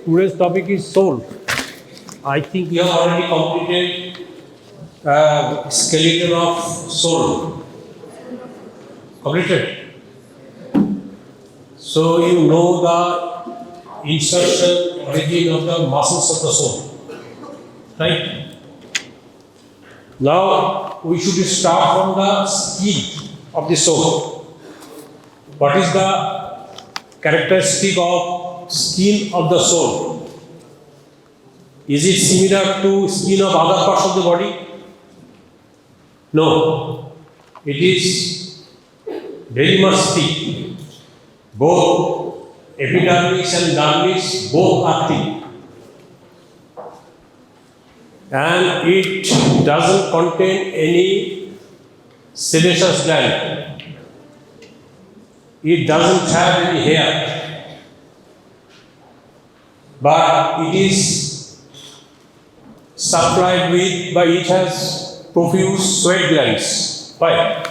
today's topic is soul. I think you have already completed skeleton of soul. Completed. So you know the insertion origin of the muscles of the soul. Right? Now we should start from the skin of the soul. What is the characteristic of skin of the soul? Is it similar to skin of other parts of the body? No. It is very much thick. Both epidermis and dermis both are thick. And it doesn't contain any sebaceous gland. It doesn't have any hair. But it is supplied with, but it has profuse sweat glands. Why?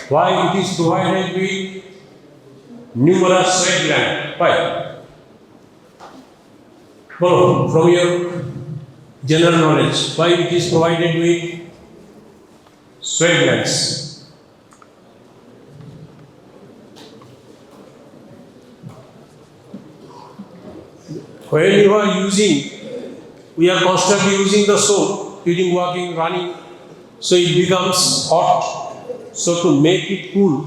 Why it is provided with numerous sweat glands? Why? Well, from your general knowledge, why it is provided with sweat glands? When you are using, we are constantly using the soul during walking, running, so it becomes hot. So to make it cool,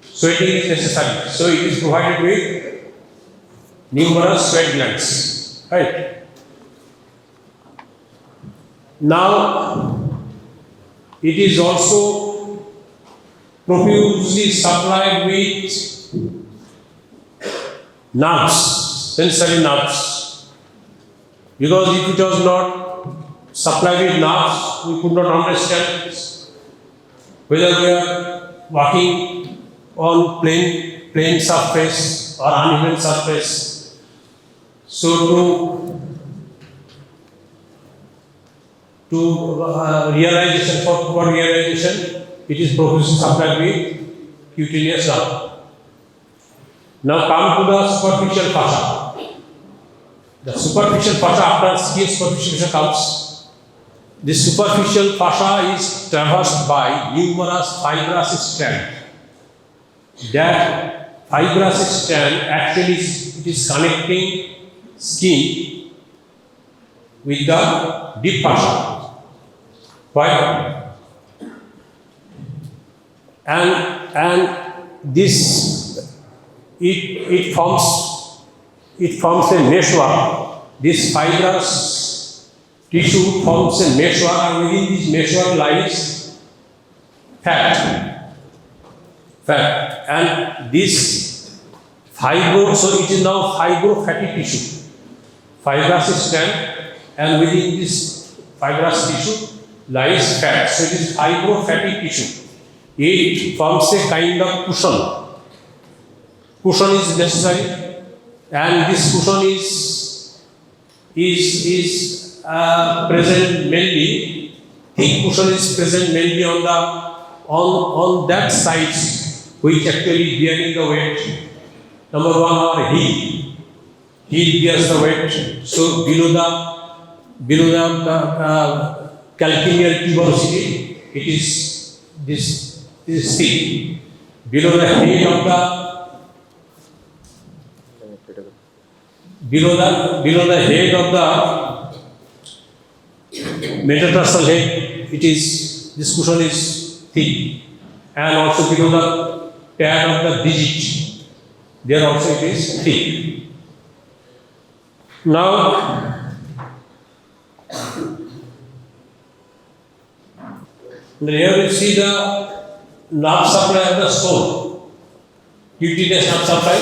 sweating is necessary. So it is provided with numerous sweat glands. Right? Now, it is also profusely supplied with nerves, sensory nerves. Because if it was not supplied with nerves, we could not understand whether we are walking on plain surface or uneven surface. So to realization, for realization, it is profusely supplied with cutaneous nerve. Now come to the superficial fascia. The superficial fascia, after skin superficial fascia comes, this superficial fascia is traversed by numerous fibrous strands. That fibrous strand actually it is connecting skin with the deep fascia. Why? And this it forms a meshwork. This fibrous tissue forms a meshwork, and within this meshwork lies fat. And this so it is now fibro-fatty tissue. Fibrous strand, and within this fibrous tissue lies fat. So it is fibro-fatty tissue. It forms a kind of cushion. Cushion is necessary, and this cushion is present mainly. Thick cushion is present mainly on that side which actually bearing the weight. Number one, our heel. Heel bears the weight. So below the calcaneal tuberosity, it is this thick. Below the head of the metatarsal head, this cushion is thick, and also below the pad of the digit, there also it is thick. Now, here you see the nerve supply of the soul, cutaneous nerve supply.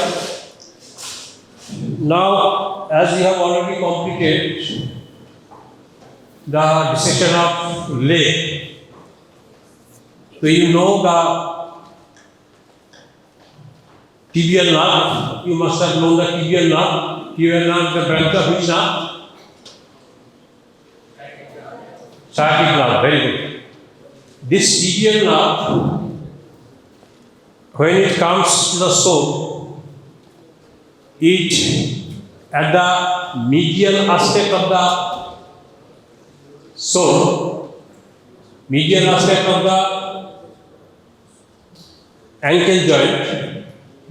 Now, as we have already completed the dissection of leg, so you know the tibial nerve. You must have known the tibial nerve. Tibial nerve, the branch of which nerve? Sciatic nerve. Very good. This tibial nerve, when it comes to the soul, it at the medial aspect of the sole, medial aspect of the ankle joint,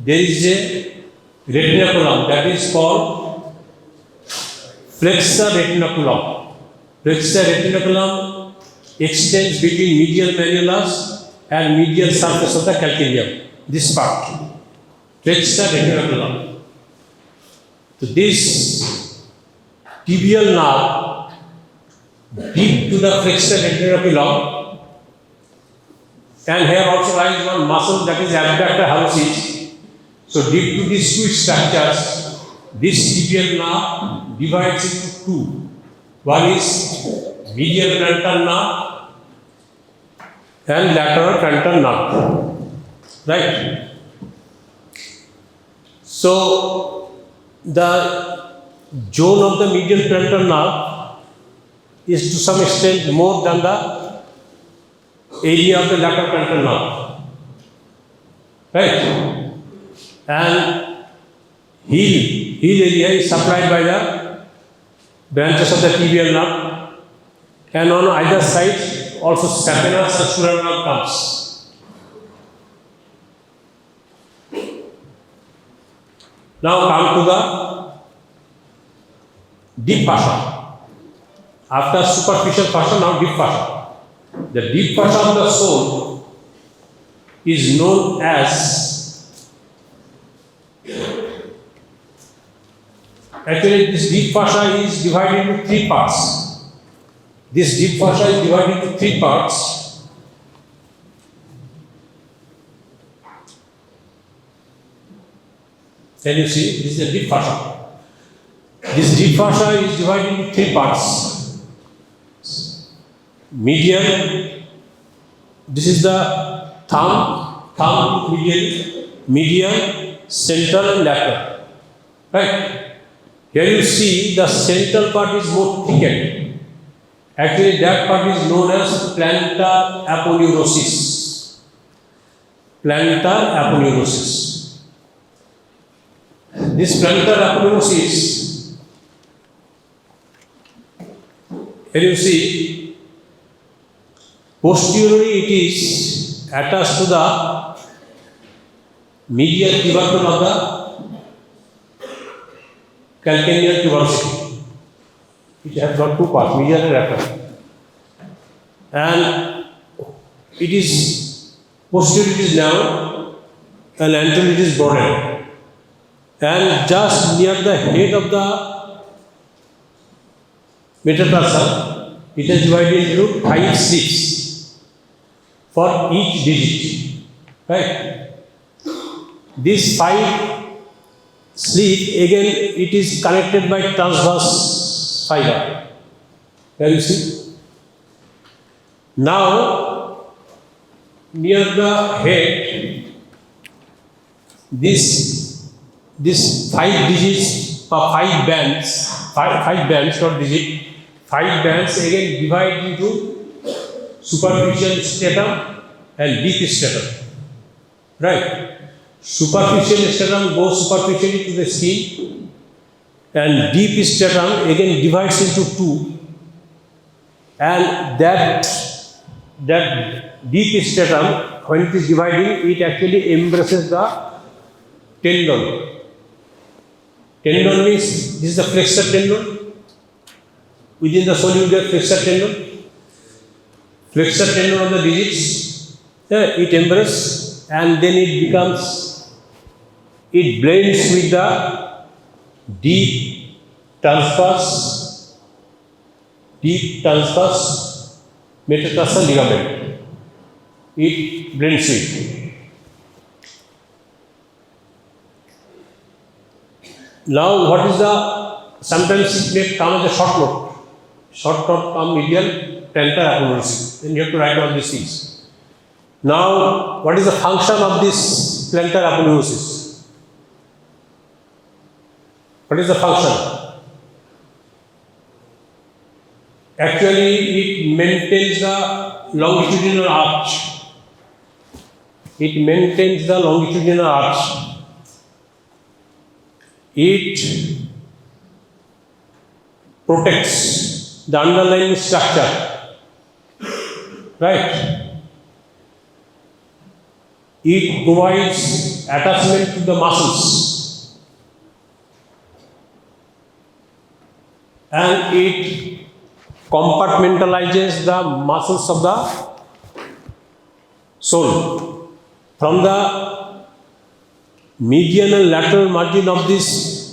there is a retinaculum that is called flexor retinaculum. Flexor retinaculum extends between medial malleolus and medial surface of the calcaneum. This part, flexor retinaculum. So this tibial nerve deep to the flexor retinaculum, and here also lies one muscle that is abductor hallucis. So deep to these two structures, this tibial nerve divides into two. One is medial plantar nerve and lateral plantar nerve. Right? So the zone of the medial plantar nerve is to some extent more than the area of the lateral plantar nerve. Right? And heel area is supplied by the branches of the tibial nerve, and on either side also saphenous circular nerve comes. Now come to the deep fascia. After superficial fascia, now deep fascia. The deep fascia of the sole is known as, actually this deep fascia is divided into three parts. This deep fascia is divided into three parts. Can you see? This is the deep fascia. This deep fascia is divided into three parts. Medial, this is the thumb medial, central and lateral. Right? Here you see the central part is more thickened. Actually that part is known as plantar aponeurosis. Plantar aponeurosis. This plantar aponeurosis, here you see, posteriorly it is attached to the medial tubercle of the calcaneal tuberosity. It has got two parts, medial and lateral. And it is posterior it is narrow and anterior it is broadened. And just near the head of the metatarsal, it is divided into 5 slits for each digit. Right? This 5 slit again it is connected by transverse fiber. Can you see? Now near the head, this 5 digits or 5 bands, 5 bands not digit, 5 bands again divide into superficial stratum and deep stratum. Right? Superficial stratum goes superficially to the skin, and deep stratum again divides into two, and that deep stratum, when it is dividing, it actually embraces the tendon. Tendon means this is the flexor tendon. Within the sole you get flexor tendon. Flexor tendon of the digits, it embraces, and then it blends with the deep transverse metatarsal ligament. It blends with. Now, what is the, sometimes it may come as a short note. Short note come medial plantar aponeurosis. Then you have to write all these things. Now, what is the function of this plantar aponeurosis? What is the function? Actually, it maintains the longitudinal arch. It maintains the longitudinal arch. It protects the underlying structure, right? It provides attachment to the muscles and it compartmentalizes the muscles of the soul. From the medial and lateral margin of this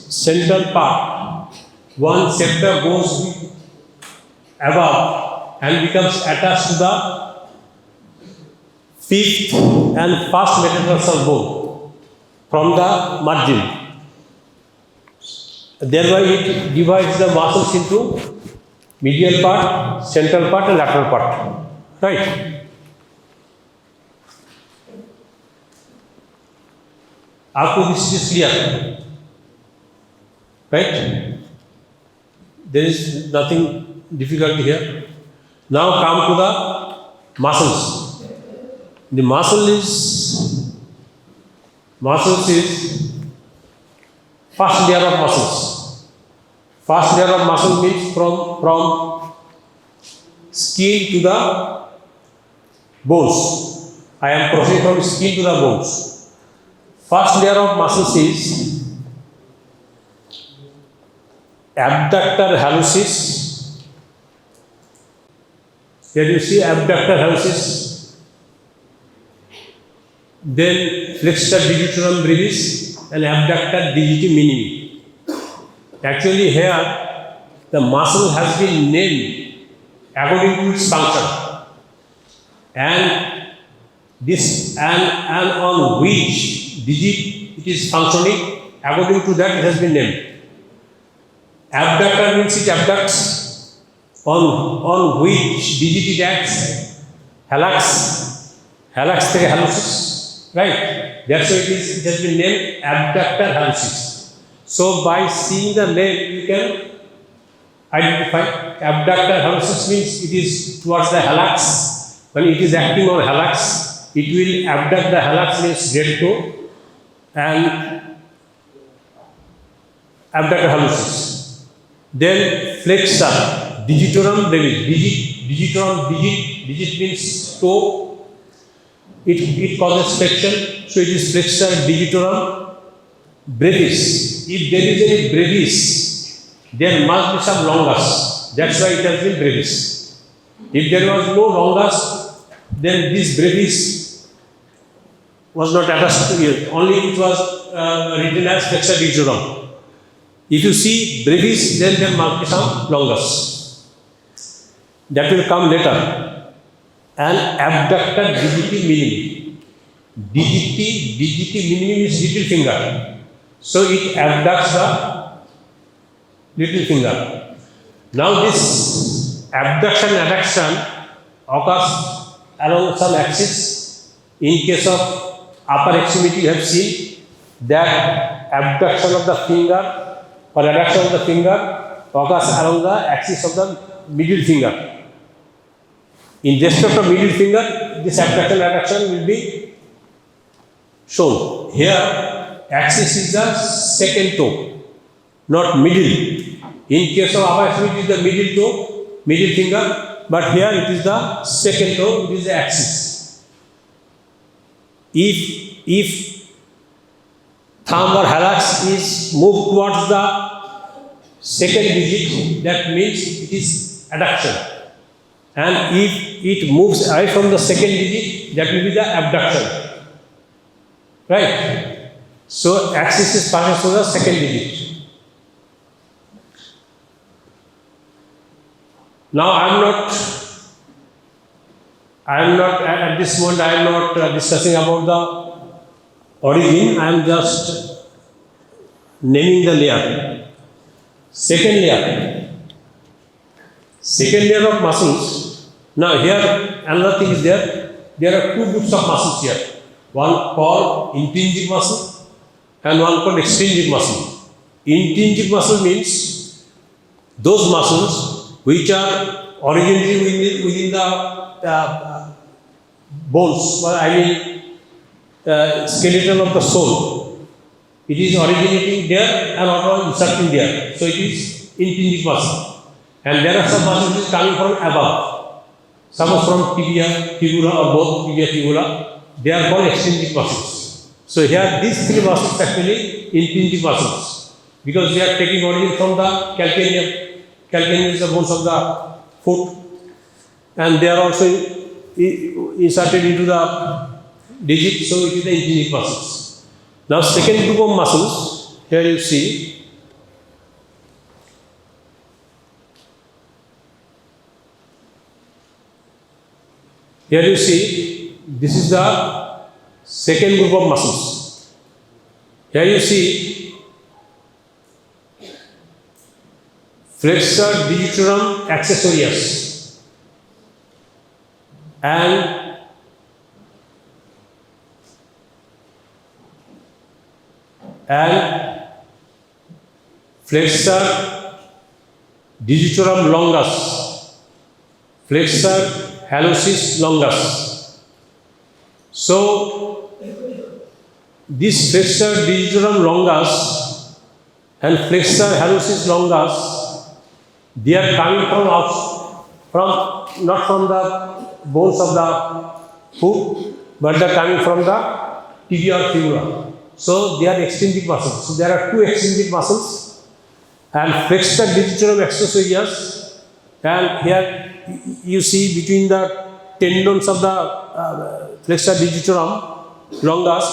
central part, one septa goes above and becomes attached to the fifth and first metatarsal bone from the margin. Thereby it divides the muscles into medial part, central part and lateral part. Right? Up to this is clear. Right? There is nothing difficult here. Now come to the muscles. The muscles is first layer of muscles. First layer of muscle means from skin to the bones. I am proceeding from skin to the bones. First layer of muscles is abductor hallucis. Here you see abductor hallucis. Then flexor digitorum brevis and abductor digiti minimi. Actually here the muscle has been named according to its function and this and on which digit it is functioning, according to that it has been named. Abductor means it abducts, on which digit it acts, hallucis থেকে hallucis. Right? That's why it has been named abductor hallucis. So by seeing the name, you can identify abductor hallucis means it is towards the hallux. When it is acting on hallux, it will abduct the hallux means great toe and abductor hallucis. Then flexor, digitorum brevis, digit means toe. It causes flexion, so it is flexor digitorum brevis. If there is any brevis, there must be some longus. That's why it has been brevis. If there was no longus, then this brevis was not attached to it. Only it was written as flexor digitorum. If you see brevis, then there must be some longus. That will come later. And abductor digiti minimi. Digiti minimi is little finger. So it abducts the little finger. Now this abduction adduction occurs along some axis. In case of upper extremity, you have seen that abduction of the finger or adduction of the finger occurs along the axis of the middle finger. In respect of middle finger, this abduction adduction will be shown. Here, axis is the second toe, not middle. In case of upper extremity, it is the middle toe, middle finger, but here it is the second toe, it is the axis. If thumb or hallux is moved towards the second digit, that means it is adduction. And if it moves away from the second digit, that will be the abduction. Right? So axis is passing through the second digit. Now I am not at this moment I am not discussing about the origin. I am just naming the layer. Second layer of muscles. Now here another thing is there. There are two groups of muscles here. One called intrinsic muscle and one called extrinsic muscle. Intrinsic muscle means those muscles which are originally within the bones, skeleton of the soul. It is originating there and also inserting there. So it is intrinsic muscle. And there are some muscles which is coming from above. Suppose from tibia, fibula, or both tibia, fibula, they are called extrinsic muscles. So here these three muscles actually intrinsic muscles, because they are taking origin from the calcaneum. Calcaneum is the bones of the foot, and they are also inserted into the digit, so it is the intrinsic muscles. Now second group of muscles, here you see, this is the second group of muscles. Here you see flexor digitorum accessorius and flexor digitorum longus, flexor hallucis longus. So this flexor digitorum longus and flexor hallucis longus, they are coming from not from the bones of the foot, but they are coming from the tibial fibula. So they are extrinsic muscles. So there are two extrinsic muscles, and flexor digitorum accessorius, and here you see between the tendons of the flexor digitorum longus,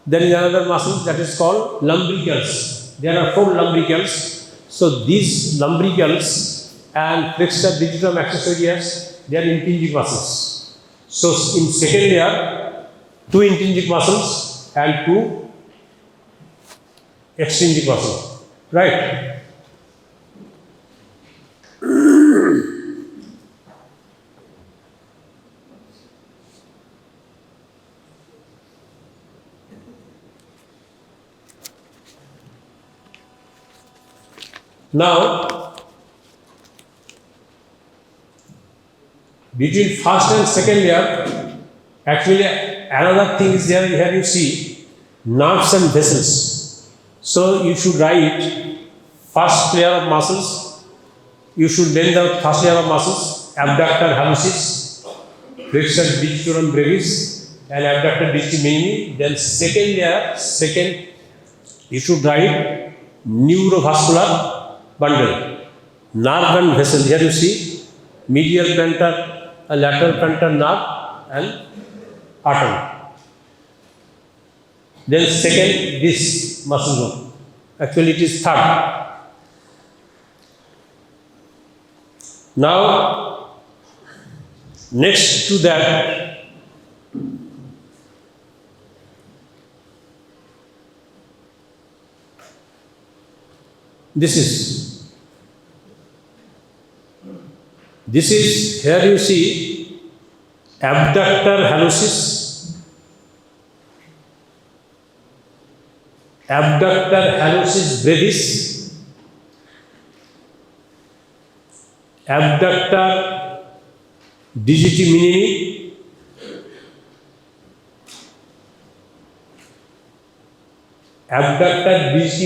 there is another muscle that is called lumbricals. There are four lumbricals. So these lumbricals and flexor digitorum accessorius, they are intrinsic muscles. So in second layer, two intrinsic muscles and two extrinsic muscles, right? Now, between first and second layer, actually another thing is there. Here you see nerves and vessels. So you should write first layer of muscles. You should name the first layer of muscles: abductor hallucis, flexor digitorum brevis, and abductor digitorum minimi. Then second layer, you should write neurovascular bundle, nerve and vessel. Here you see medial plantar, lateral plantar nerve and artery. Then second, this muscle group. Actually it is third. Now, next to that, this is here you see abductor hallucis, brevis, abductor digitorum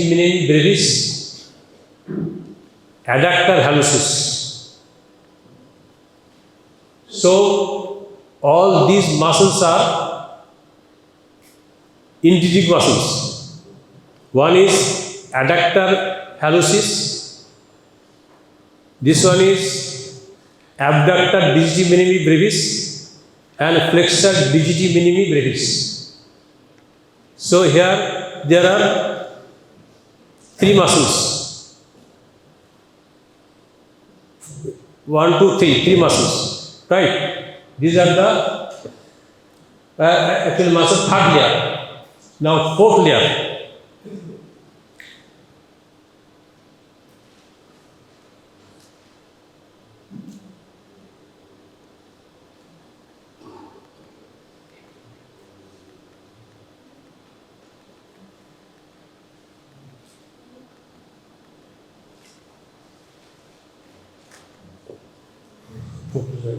minimi, brevis, adductor hallucis. So all these muscles are intrinsic muscles. One is adductor hallucis. This one is abductor digitorum minimi brevis and flexor digitorum minimi brevis. So here there are three muscles. 1, 2, 3, three muscles. Right? These are the actual muscle third layer. Now fourth layer.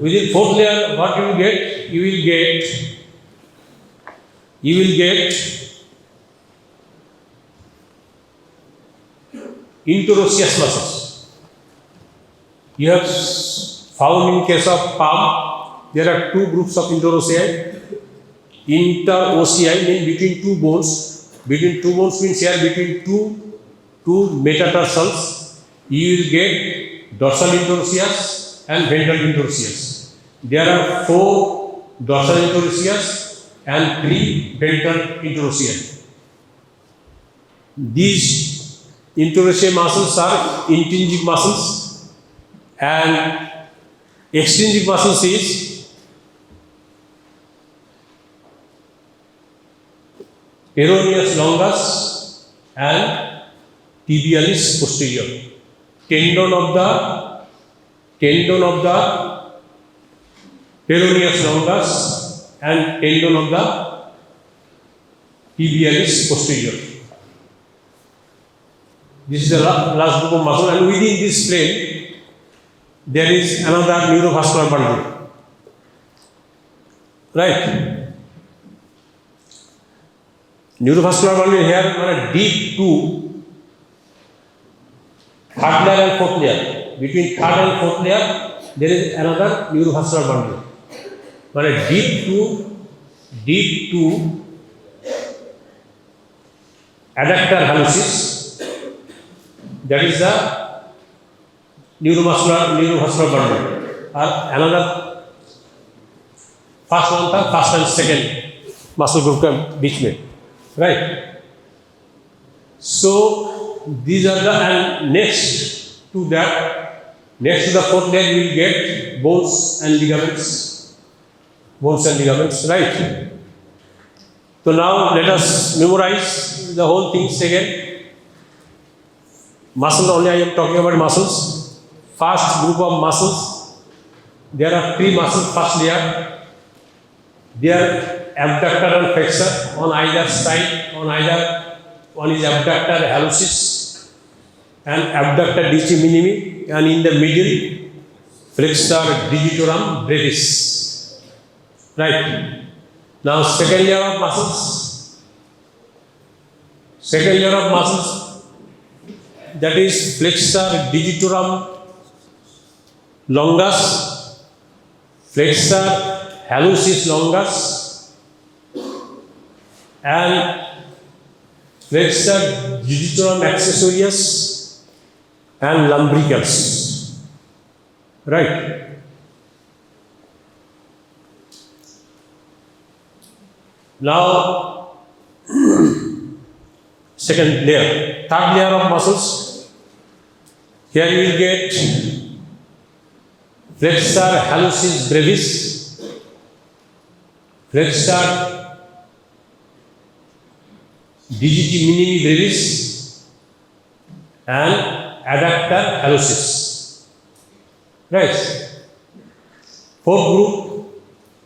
Within fourth layer, what you will get? You will get interossei muscles. You have found in case of palm, there are two groups of interossei. Interossei means between two bones. Between two bones means here between two metatarsals. You will get dorsal interosseous and ventral interosseous. There are 4 dorsal interosseous and 3 ventral interosseous. These interossei muscles are intrinsic muscles, and extrinsic muscles is peroneus longus and tibialis posterior. Tendon of the peroneus longus and tendon of the tibialis posterior. This is the last group of muscle, and within this plane there is another neurovascular bundle. Right? Neurovascular bundle here deep to third layer and fourth layer. Between third and fourth layer there is another neurovascular bundle. Deep to abductor hallucis. That is the neurovascular bundle. Another first and second muscle group के बीच में, right? So these are the, and next to the fourth layer you will get bones and ligaments, right? So now let us memorize the whole things again. Muscle only, I am talking about muscles. First group of muscles, there are 3 muscles. First layer, they are abductor and flexor on either side. One is abductor hallucis and abductor minimi, and in the middle, flexor digitorum brevis. Right. Now second layer of muscles. That is flexor digitorum longus, flexor hallucis longus, and flexor digitorum accessorius and lumbricus. Right. Now, second layer, third layer of muscles. Here you will get flexor hallucis brevis, flexor minimi brevis, and abductor hallucis. Right. Fourth group,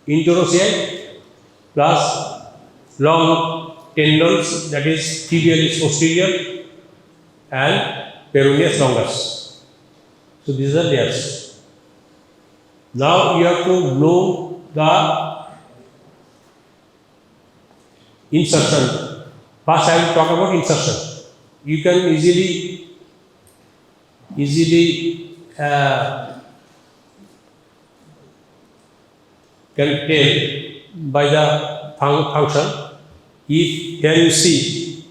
interossei plus long tendons, that is tibialis posterior and peroneus longus. So these are layers. Now you have to know the insertion. First I will talk about insertion. You can easily can tell by the function. If here you see,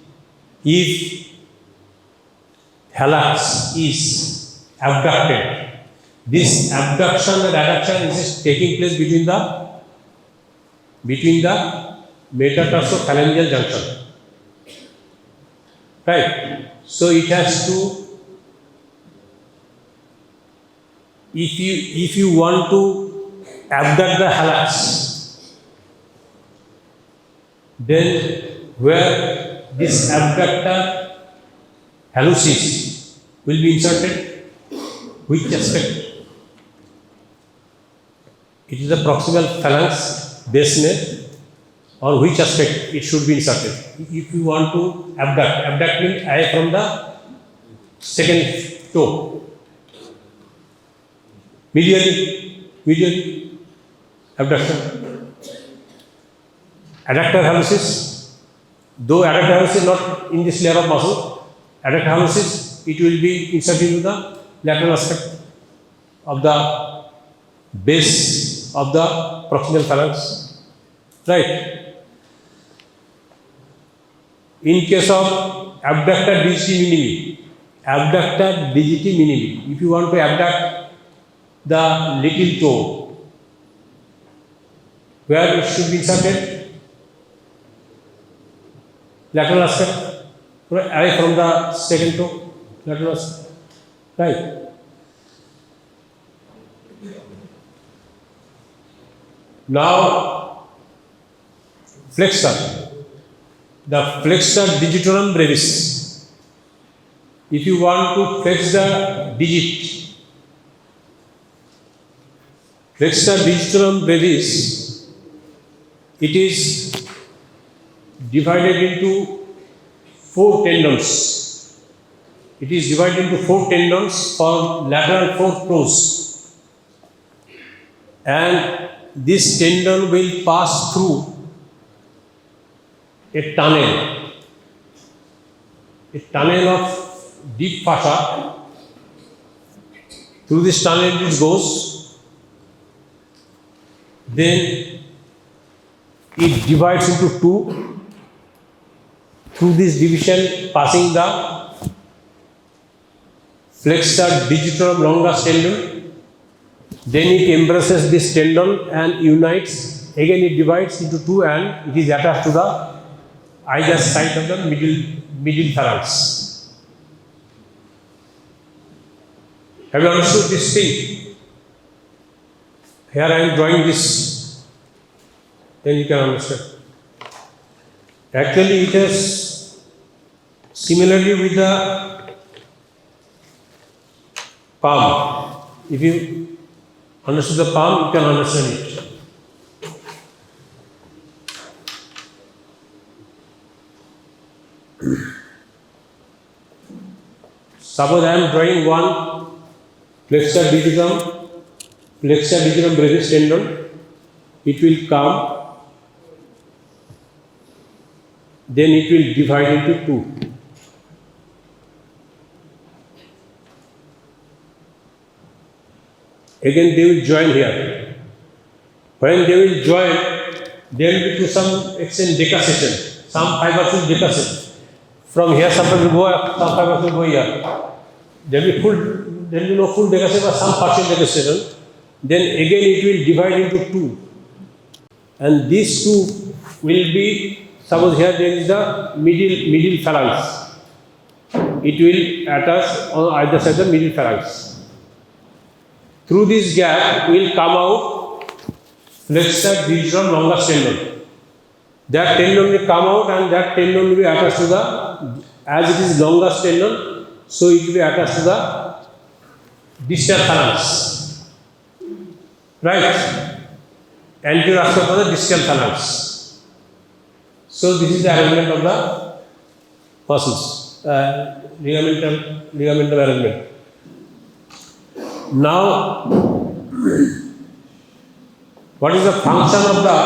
if hallucis is abducted, this abduction and adduction is taking place between the metatarsophalangeal junction. Right. So it has to, if you want to abduct the hallucis, then where this abductor hallucis will be inserted, which aspect? It is the proximal phalanx base में, or which aspect it should be inserted. If you want to abduct means I from the second toe, medially abduction. Adductor hallucis, though adductor hallucis is not in this layer of muscle, adductor hallucis, it will be inserted into the lateral aspect. of the base of the proximal phalanx, right? In case of abductor digiti minimi, if you want to abduct the little toe, where it should be inserted? Lateral aspect, away from the second toe, lateral aspect, right? Now, flexor, the flexor digitorum brevis. If you want to flex the digit, flexor digitorum brevis, it is divided into 4 tendons. It is divided into 4 tendons for lateral 4 toes, and this tendon will pass through a tunnel of deep fascia. Through this tunnel it goes, then it divides into 2. Through this division, passing the flexor digitorum longus tendon, then it embraces this tendon and unites. Again it divides into 2 and it is attached to the either side of the medial phalanx. Have you understood this thing? Here I am drawing this, then you can understand. Actually, it is similarly with the palm. If you understand the palm, you can understand it. Suppose I am drawing one flexor digitorum brevis tendon. It will come. Then it will divide into 2. Again they will join here. When they will join, there will be to some extent decussation. Some fibers will decussate. From here some fibers will go, some fibers will go here. There will be no full decussation but some partial decussation. Then again it will divide into 2. And these 2 will be, suppose here there is the medial phalanx. It will attach on either side of the medial phalanx. Through this gap will come out flexor digitorum longus tendon. That tendon will come out and that tendon will be attached to the, as it is longus tendon, so it will be attached to the distal phalanx. Right? Anterior aspect of the distal phalanx. So this is the arrangement of the fossils, ligamental arrangement. Now, what is the function of the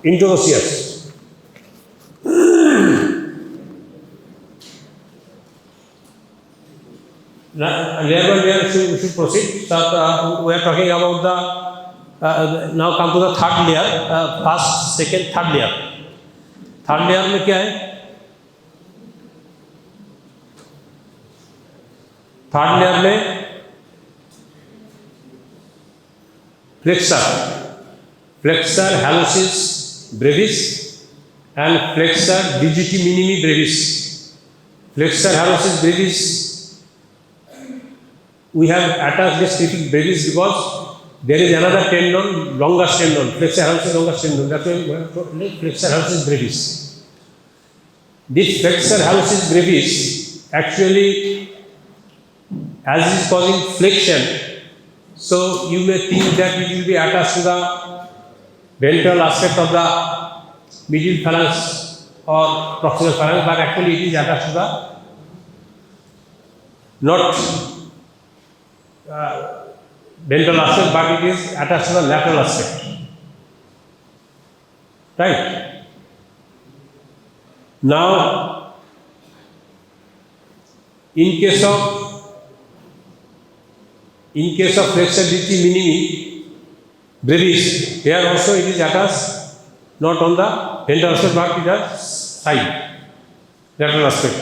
interossei? Layer should proceed. So, we are talking about the now come to the third layer, first, second, third layer. Third layer में क्या है? Third layer में flexor hallucis brevis and flexor digiti minimi brevis. Flexor hallucis brevis, we have attached this specific brevis because there is another tendon, longus tendon, flexor hallucis longus tendon. That's why we have flexor hallucis brevis. This flexor hallucis brevis actually, as it is causing flexion, so you may think that it will be attached to the ventral aspect of the medial phalanx or proximal phalanx, but actually it is attached to the not ventral aspect, but it is attached to the lateral aspect. Right? Now, in case of flexor digiti minimi brevis, here also it is attached not on the ventral aspect but it is side, lateral aspect,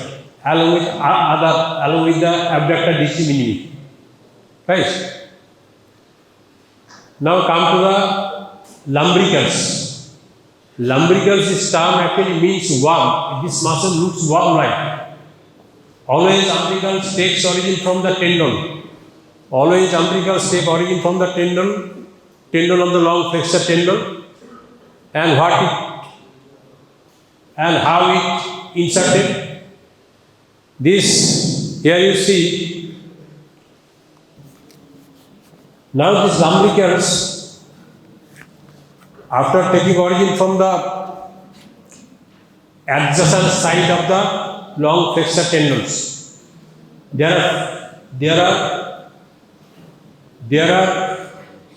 along with the abductor digiti minimi. Right? Now come to the lumbricals. Lumbricals, this term actually means worm. This muscle looks worm-like. Always umbilicals takes origin from the tendon. Always umbilicals take origin from the tendon of the long flexor tendon, and how it inserted. This here you see. Now these lumbricals, after taking origin from the adjacent side of the long flexor tendons, there are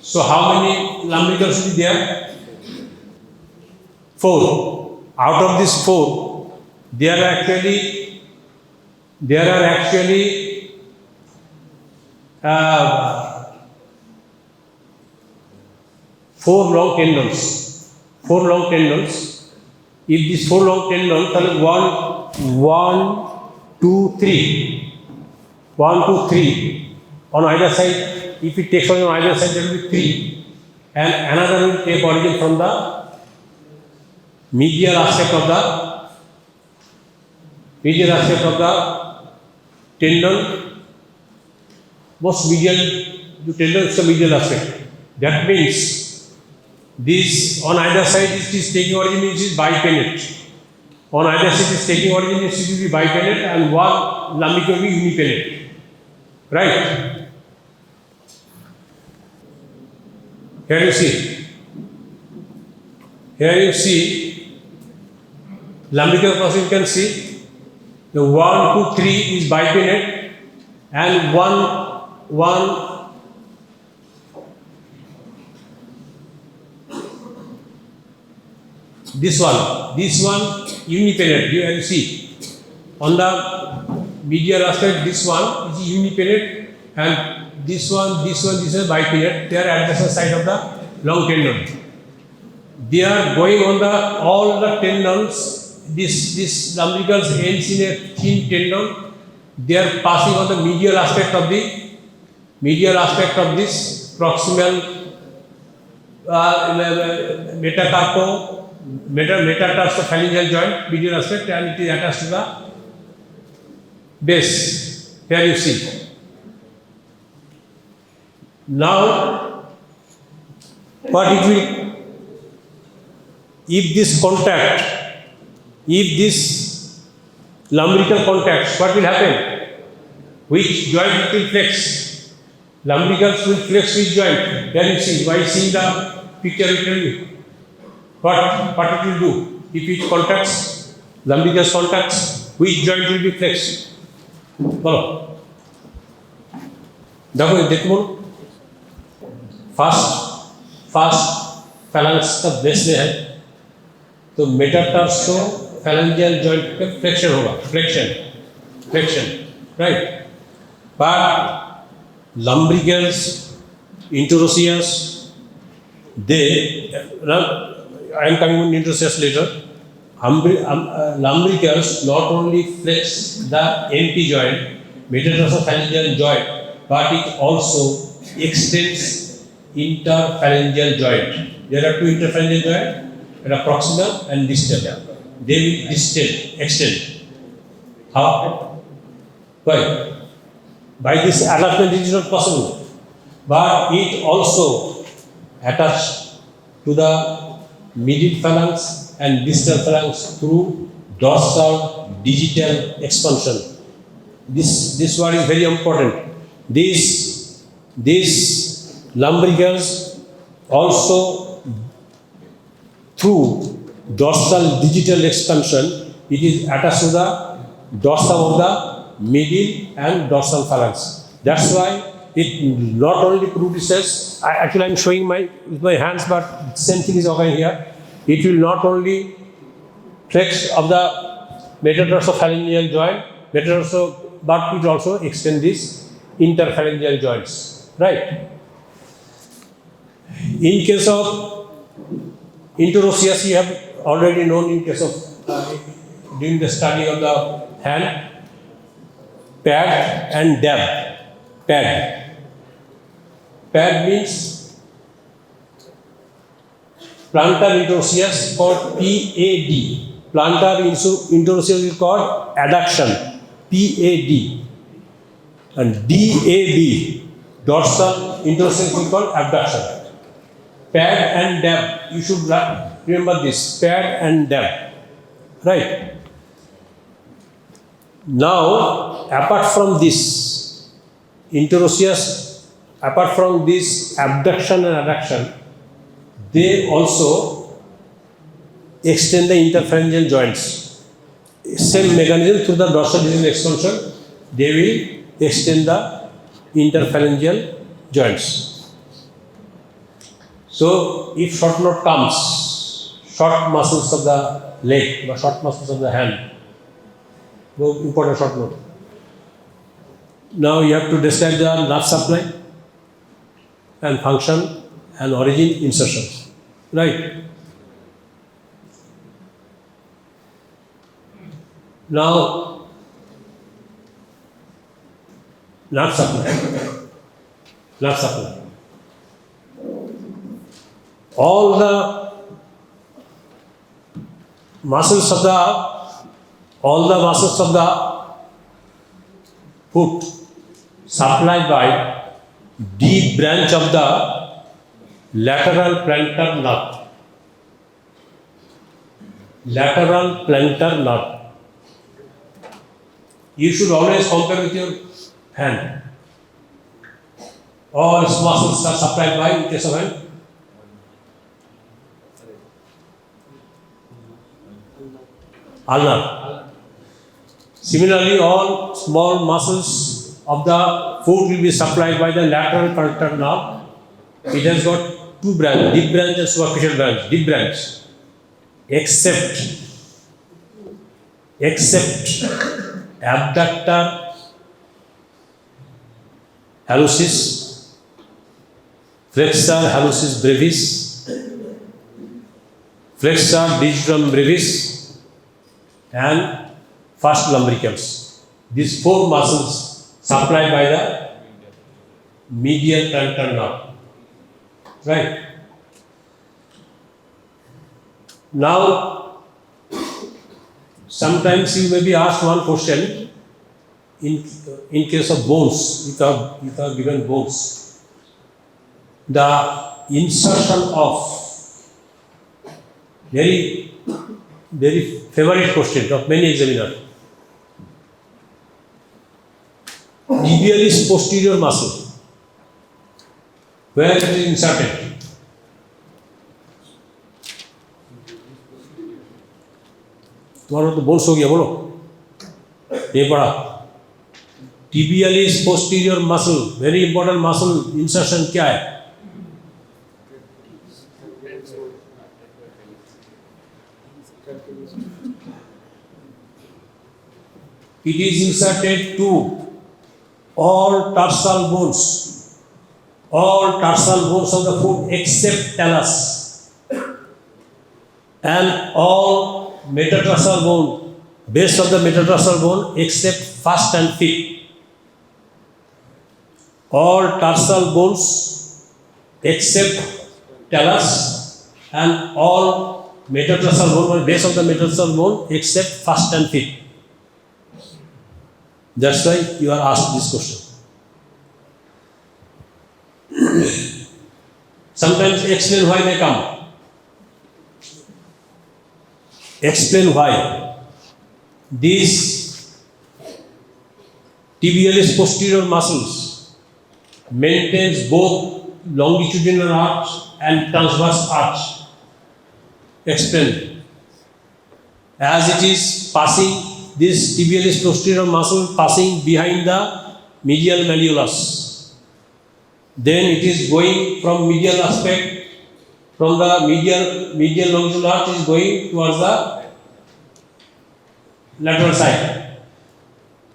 so how many lumbricals will be there? 4. Out of these 4, there are actually 4 long tendons. 4 long tendons. If these 4 long tendons, then 1, 2, 3. 1, 2, 3 on either side. If it takes origin on either side, there will be 3. And another will take origin from the medial aspect of the tendon. Most medial, the tendon is the medial aspect. That means this on either side it is taking origin, it is bipinnate. On either side it is taking origin, it will be bipinnate, and one lumbrical will be unipinnate. Right? Here you see lumbrical process. You can see the 1, 2, 3 is bipinnate, and one this one unipinnate. You see on the medial aspect, this one is unipinnate, and this one is bipinnate. They are at the side of the long tendon. They are going on all the tendons. This lumbricals ends in a thin tendon. They are passing on the medial aspect of this proximal metatarsophalangeal joint, medial aspect, and it is attached to the base. Here you see. Now, what it will, if this lumbrical contacts, what will happen? Which joint it will flex? Lumbricals will flex which joint? Here you see. By seeing the picture, it will be what it will do. If it contacts, lumbricals contacts, which joint will be flexed? Follow. देखो fast phalanx का base में है, तो metatarsophalangeal joint का flexion होगा, flexion, right? But lumbricals, interossei, I am coming on interossei later. Lumbricals not only flex the MP joint, metatarsophalangeal joint, but it also extends interphalangeal joint. There are 2 interphalangeal joints, and proximal and distal. They will extend. How? Why? By this attachment it is not possible, but it also attached to the medial phalanx and distal phalanx through dorsal digital expansion. This word is very important. These lumbricals also through dorsal digital expansion, it is attached to the dorsum of the medial and dorsal phalanx. That's why it not only produces, actually I am showing with my hands, but same thing is occurring here. It will not only flex of the metatarsophalangeal joint, but it also extend this interphalangeal joints, right? In case of interosseous, you have already known in case of during the study of the hand, pad and dab. Pad means plantar interosseous called PAD. Plantar interosseous is called adduction, PAD. And DAB, dorsal interosseous is called abduction. Pad and dab, you should remember this, pad and dab, right? Now, apart from this interosseous, apart from this abduction and adduction, they also extend the interphalangeal joints. Same mechanism through the dorsal distal extension, they will extend the interphalangeal joints. So, if short note comes, short muscles of the leg or short muscles of the hand, important short note. Now you have to describe the nerve supply and function and origin insertion, right? Now, nerve supply. All the muscles of the foot supplied by deep branch of the lateral plantar nerve. Lateral plantar nerve. You should always compare with your hand. All muscles are supplied by, in case of hand, ulnar. Similarly, all small muscles of the foot will be supplied by the lateral plantar nerve. It has got two branches, deep branch and superficial branch. Deep branch, except abductor, hallucis, flexor, hallucis brevis, flexor, digitorum brevis, and first lumbricals. These four muscles supplied by the medial plantar nerve. Right? Now, sometimes you may be asked one question in case of bones, if you are given bones. The insertion of very favorite question of many examiners. Tibialis posterior muscle, where it is inserted. तुम्हारा तो bones हो गया, बोलो ये पढ़ा. Tibialis posterior muscle, very important muscle insertion क्या है? It is inserted to all tarsal bones of the foot except talus, and all metatarsal bone, base of the metatarsal bone except first and fifth. All tarsal bones except talus and all metatarsal bone, base of the metatarsal bone except first and fifth. That's why you are asked this question. Sometimes explain why they come. Explain why. These tibialis posterior muscles maintains both longitudinal arch and transverse arch. Explain. As it is passing, this tibialis posterior muscle passing behind the medial malleolus. Then it is going from medial aspect, from the medial longitudinal arch is going towards the lateral side.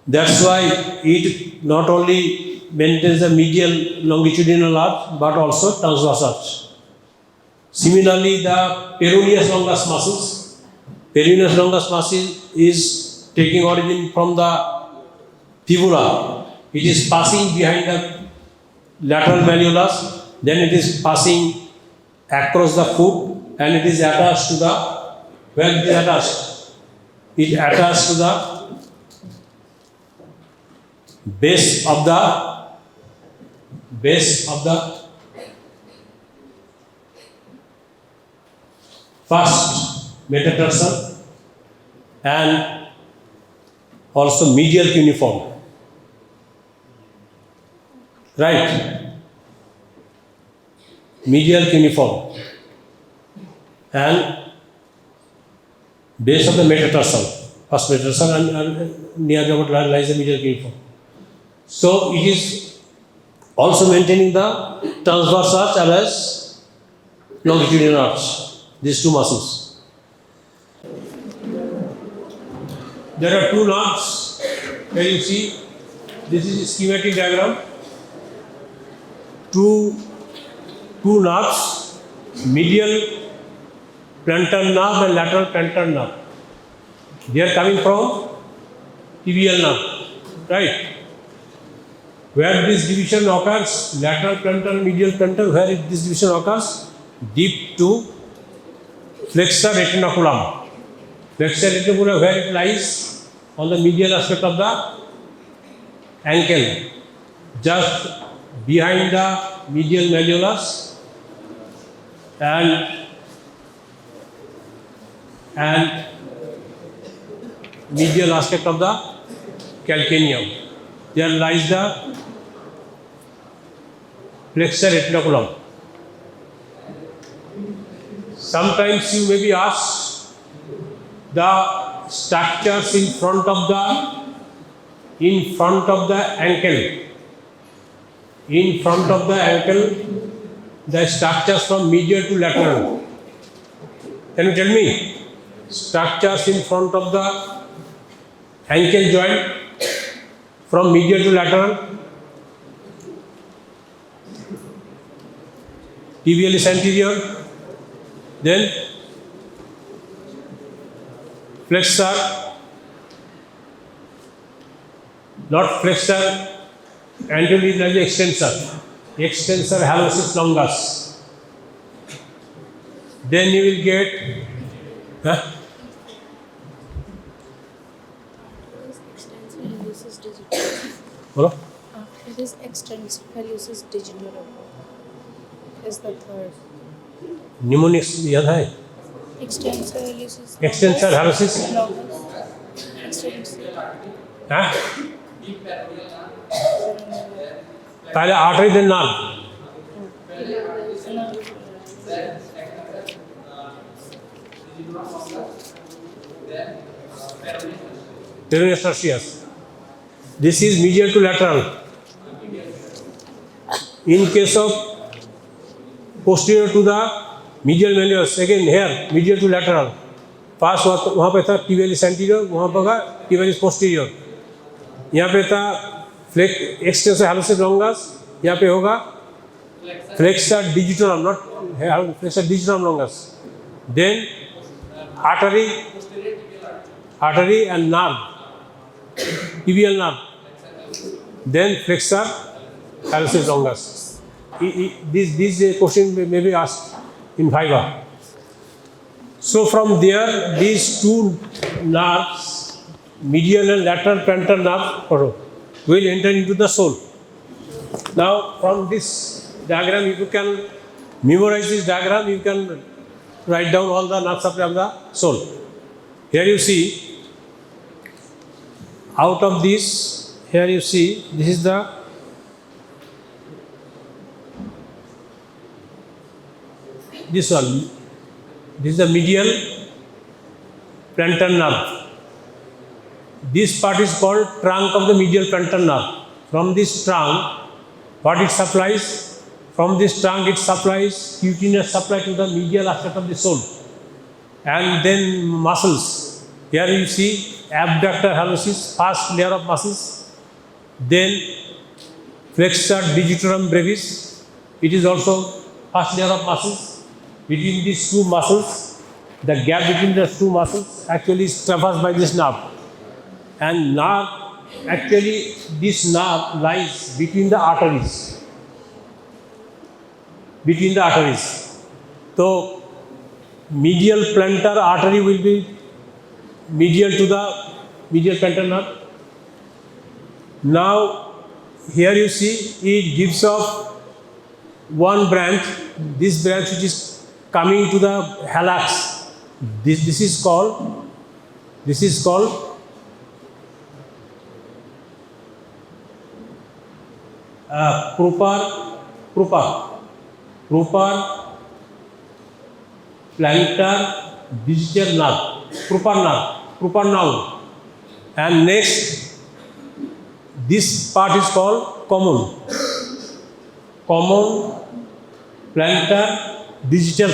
That's why it not only maintains the medial longitudinal arch but also transverse arch. Similarly, the peroneus longus muscles. Peroneus longus muscle is taking origin from the fibula. It is passing behind the lateral malleolus, then it is passing across the foot, and it is attached to the, where it is attached? It attached to the base of the first metatarsal and also medial cuneiform. Right? Medial cuneiform and base of the metatarsal, first metatarsal, and near about lies the medial cuneiform. So it is also maintaining the transverse arch as well as longitudinal arch, these two muscles. There are two nerves. Here you see, this is a schematic diagram. Two nerves, medial plantar nerve and lateral plantar nerve. They are coming from tibial nerve, right? Where this division occurs, lateral plantar, medial plantar, where this division occurs, deep to flexor retinaculum. Flexor retinaculum, where it lies on the medial aspect of the ankle, just behind the medial malleolus and medial aspect of the calcaneum. There lies the flexor retinaculum. Sometimes you may be asked the structures in front of the ankle. In front of the ankle, the structures from medial to lateral. Can you tell me? Structures in front of the ankle joint from medial to lateral. Tibialis anterior, then flexor, not flexor, anteriorly there is extensor hallucis longus. Then you will get It is extrinsic hallucis digitorum is the third. Mnemonics याद है? Extensor hallucis. Extensor hallucis. Longus. Extrinsic. हाँ? पहले artery then nerve. Peroneus tertius. This is medial to lateral. In case of posterior to the medial malleolus, again here medial to lateral. पास वहाँ पे था tibialis anterior, वहाँ पर था tibialis posterior. यहाँ पे था extensor hallucis longus, यहाँ पे होगा flexor digitorum, not flexor digitorum longus. Then artery and nerve, tibial nerve. Then flexor hallucis longus. This question may be asked in Viva. So from there, these two nerves, medial and lateral plantar nerve, will enter into the soul. Now, from this diagram, if you can memorize this diagram, you can write down all the nerve supply of the soul. Here you see, out of this, here you see, this is the this one. This is the medial plantar nerve. This part is called trunk of the medial plantar nerve. From this trunk, what it supplies? From this trunk, it supplies cutaneous supply to the medial aspect of the soul. And then muscles. Here you see abductor hallucis, first layer of muscles. Then flexor digitorum brevis, it is also first layer of muscles. Between these two muscles, the gap between the two muscles actually is traversed by this nerve. And nerve, actually this nerve lies between the arteries. Between the arteries. So medial plantar artery will be medial to the medial plantar nerve. Now here you see it gives off one branch, this branch which is coming to the hallucis. This is called proper plantar digital nerve, proper nerve. And next, this part is called common plantar digital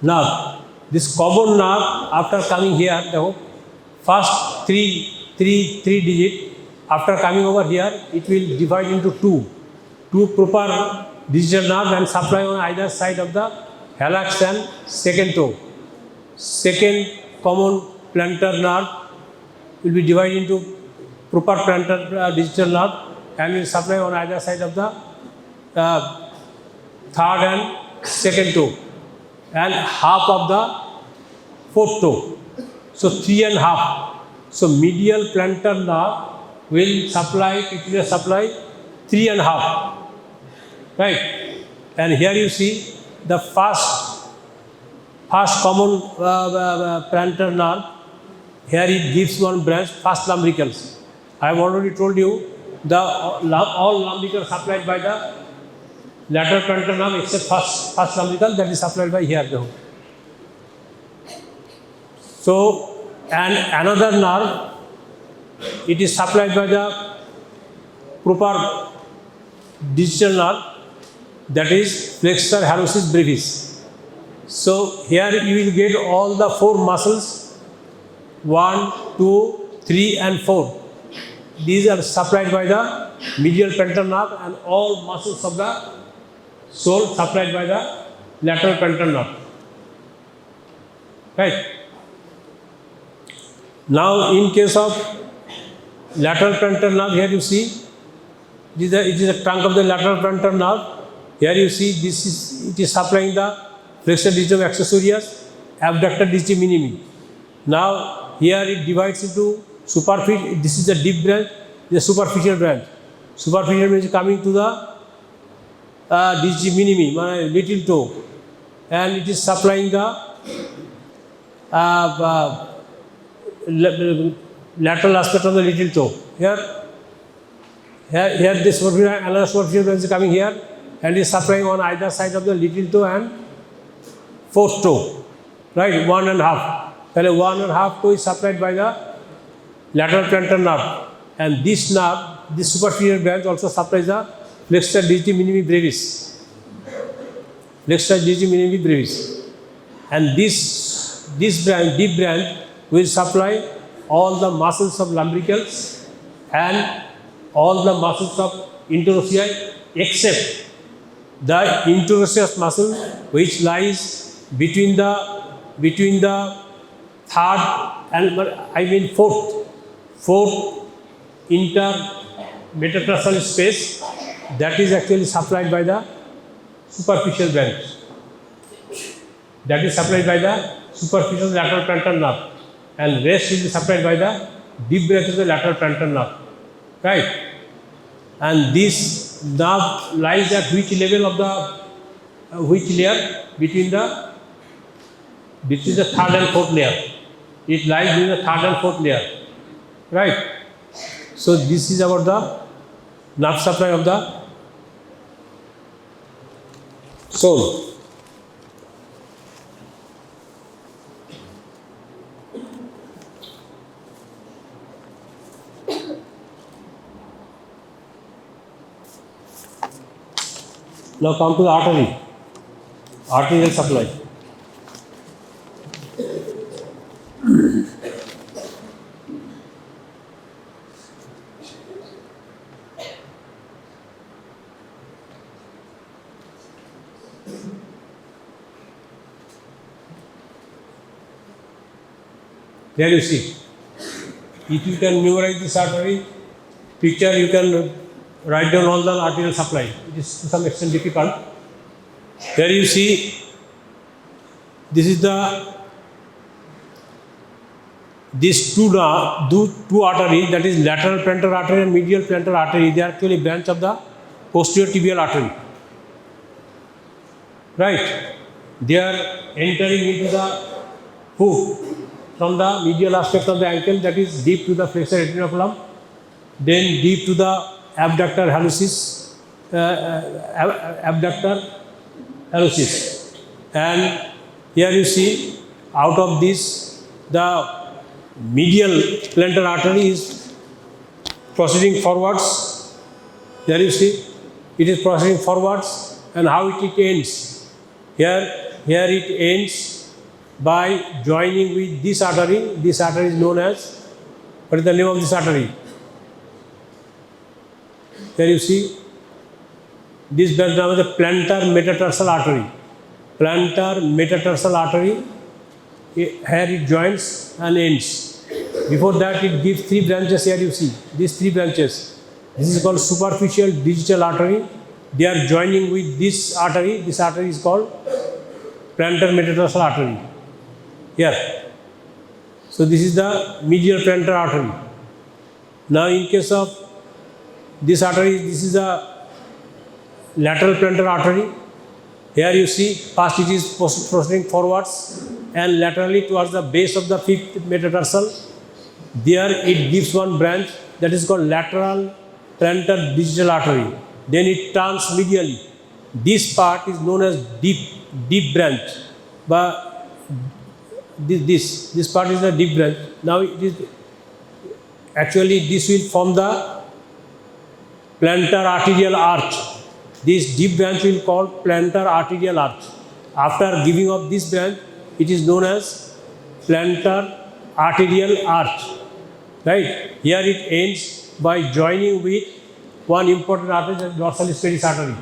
nerve. This common nerve, after coming here, the first three digit, after coming over here, it will divide into two proper digital nerve and supply on either side of the hallucis and second toe. Second common plantar nerve will be divided into proper plantar digital nerve and will supply on either side of the third and second toe and half of the fourth toe. So 3 and half. So medial plantar nerve will supply 3 and half. Right? And here you see the first common plantar nerve. Here it gives one branch, first lumbricals. I have already told you all lumbricals supplied by the lateral plantar nerve except first lumbrical, that is supplied by here. So, and another nerve, it is supplied by the proper digital nerve, that is flexor hallucis brevis. So here you will get all the 4 muscles, 1, 2, 3 and 4. These are supplied by the medial plantar nerve and all muscles of the sole supplied by the lateral plantar nerve. Right? Now in case of lateral plantar nerve, here you see it is the trunk of the lateral plantar nerve. Here you see it is supplying the flexor digitum accessorius, abductor digitum minimi. Now here it divides into superficial. This is the deep branch, the superficial branch. Superficial branch is coming to the digitum minimi, my little toe, and it is supplying the lateral aspect of the little toe. Here this another superficial branch is coming here and is supplying on either side of the little toe and fourth toe. Right, 1 and half. 1 and half toe is supplied by the lateral plantar nerve, and this nerve, this superficial branch also supplies the flexor digitum minimi brevis. Flexor digitum minimi brevis, and this branch, deep branch, will supply all the muscles of lumbricals and all the muscles of interossei except the interosseous muscle which lies between the third and fourth intermetatarsal space, that is actually supplied by the superficial branch. That is supplied by the superficial lateral plantar nerve, and rest will be supplied by the deep branch of the lateral plantar nerve. Right? And this nerve lies at which level of the which layer? Between the third and fourth layer. It lies between the third and fourth layer. Right? So this is about the nerve supply of the soul. Now come to the artery, arterial supply. There you see. If you can memorize this artery picture, you can write down all the arterial supply. It is to some extent difficult. Here you see, this is these two arteries, that is lateral plantar artery and medial plantar artery. They are actually branch of the posterior tibial artery. Right? They are entering into the foot from the medial aspect of the ankle, that is deep to the flexor retinaculum, then deep to the abductor hallucis, and here you see, out of this, the medial plantar artery is proceeding forwards. There you see, it is proceeding forwards, and how it ends. Here it ends by joining with this artery. This artery is known as, what is the name of this artery? Here you see, this branch is the plantar metatarsal artery. Plantar metatarsal artery, here it joins and ends. Before that, it gives three branches. Here you see, these three branches. This is called superficial digital artery. They are joining with this artery. This artery is called plantar metatarsal artery. Here. So this is the medial plantar artery. Now in case of this artery, this is the lateral plantar artery. Here you see, first it is proceeding forwards and laterally towards the base of the fifth metatarsal. There it gives one branch, that is called lateral plantar digital artery. Then it turns medially. This part is known as deep branch. But this part is the deep branch. Now it is actually, this will form the plantar arterial arch. This deep branch will call plantar arterial arch. After giving up this branch, it is known as plantar arterial arch. Right? Here it ends by joining with one important artery, the dorsalis pedis artery.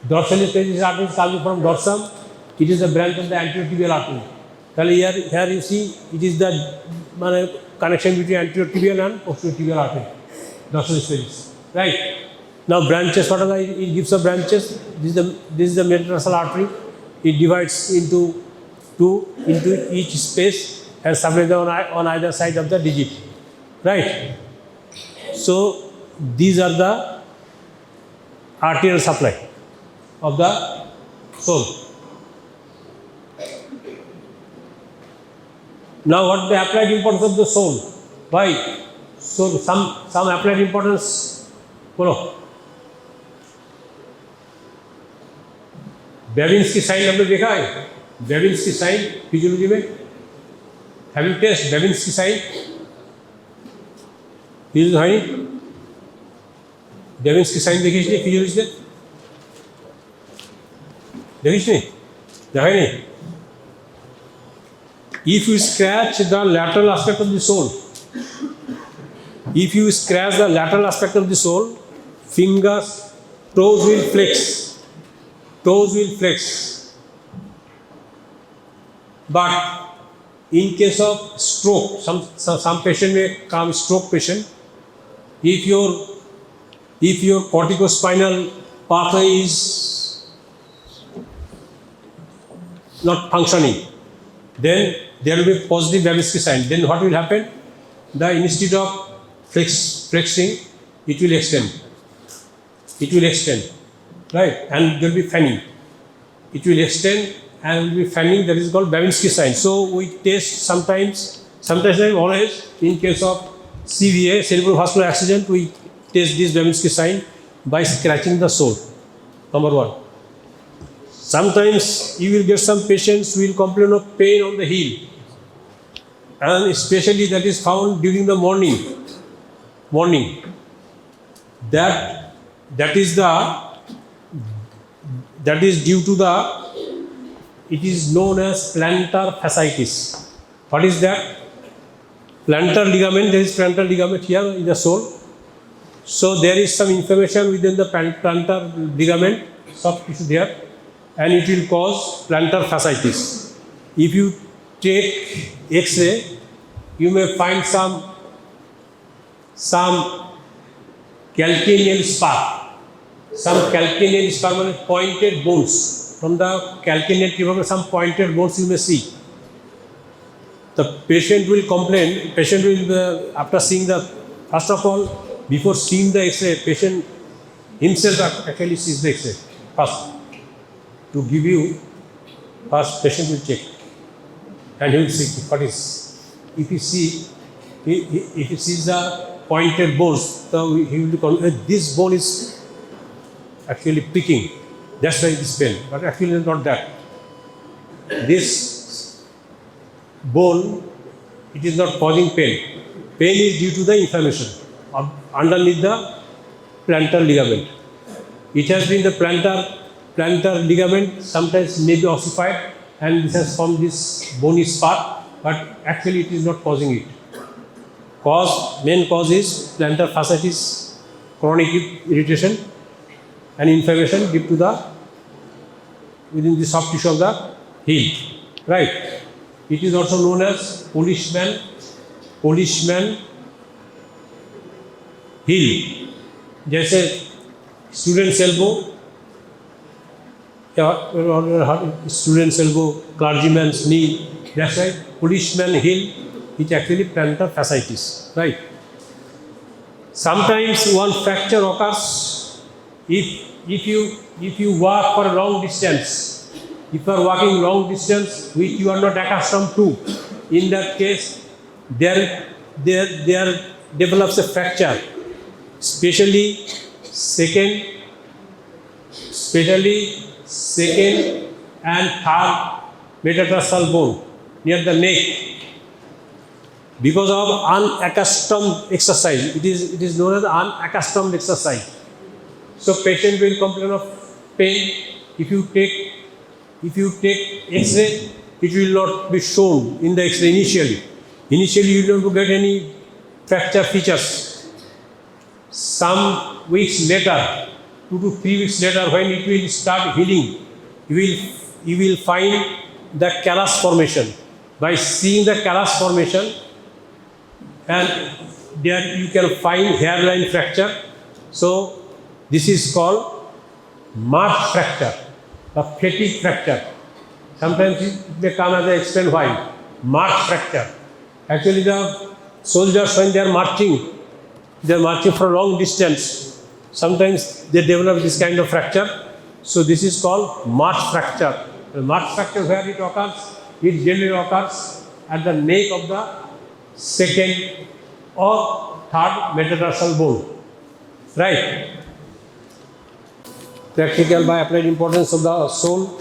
Dorsalis pedis artery is coming from dorsum. It is a branch of the anterior tibial artery. Here you see, it is the connection between anterior tibial and posterior tibial artery. Dorsalis pedis. Right? Now branches, what are the, it gives the branches. This is the metatarsal artery. It divides into each space and separates on either side of the digit. Right? So these are the arterial supply of the soul. Now what the applied importance of the soul? Why? So some applied importance. Follow. Babinski sign आपने देखा है? Babinski sign physiology में having test Babinski sign physiology है Babinski sign देखिए नहीं physiology में देखिए नहीं देखा नहीं. If you scratch the lateral aspect of the sole, if you scratch the lateral aspect of the sole, fingers, toes will flex. Toes will flex. But in case of stroke, some patient may come stroke patient. If your corticospinal pathway is not functioning, then there will be positive Babinski sign. Then what will happen? Instead of flexing, it will extend. It will extend. Right, and there will be fanning. It will extend and will be fanning. That is called Babinski sign. So we test sometimes always in case of CVA, cerebrovascular accident, we test this Babinski sign by scratching the sole. Number one. Sometimes you will get some patients who will complain of pain on the heel, and especially that is found during the morning. That is due to it is known as plantar fasciitis. What is that? Plantar ligament, there is plantar ligament here in the sole. So there is some inflammation within the plantar ligament, soft tissue there, and it will cause plantar fasciitis. If you take X-ray, you may find some calcaneal spar. Some calcaneal spar means pointed bones. From the calcaneal tubercle, some pointed bones you may see. The patient will complain, patient will, after seeing the, first of all, before seeing the X-ray, patient himself actually sees the X-ray first. To give you, first patient will check and he will see what is. If he sees the pointed bones, so he will be this bone is actually picking. That's why it is pain. But actually it's not that. This bone, it is not causing pain. Pain is due to the inflammation underneath the plantar ligament. It has been the plantar ligament, sometimes may be ossified, and this has formed this bony spot, but actually it is not causing it. Main cause is plantar fasciitis, chronic irritation and inflammation due to within the soft tissue of the heel, right? It is also known as policeman heel. जैसे student's elbow, student's elbow, clergyman's knee, that's right. Policeman heel is actually plantar fasciitis, right? Sometimes one fracture occurs if you walk for a long distance. If you are walking long distance which you are not accustomed to, in that case there develops a fracture, especially second and third metatarsal bone near the neck. Because of unaccustomed exercise, it is known as unaccustomed exercise. So patient will complain of pain. If you take X-ray, it will not be shown in the X-ray initially. Initially, you don't get any fracture features. Some weeks later, 2 to 3 weeks later, when it will start healing, you will find the callus formation. By seeing the callus formation, and there you can find hairline fracture. So this is called march fracture, a fatigue fracture. Sometimes it may come as I explain why. March fracture. Actually the soldiers, when they are marching for a long distance. Sometimes they develop this kind of fracture. So this is called march fracture. The march fracture, where it occurs, it generally occurs at the neck of the second or third metatarsal bone. Right? Practical by applied importance of the sole.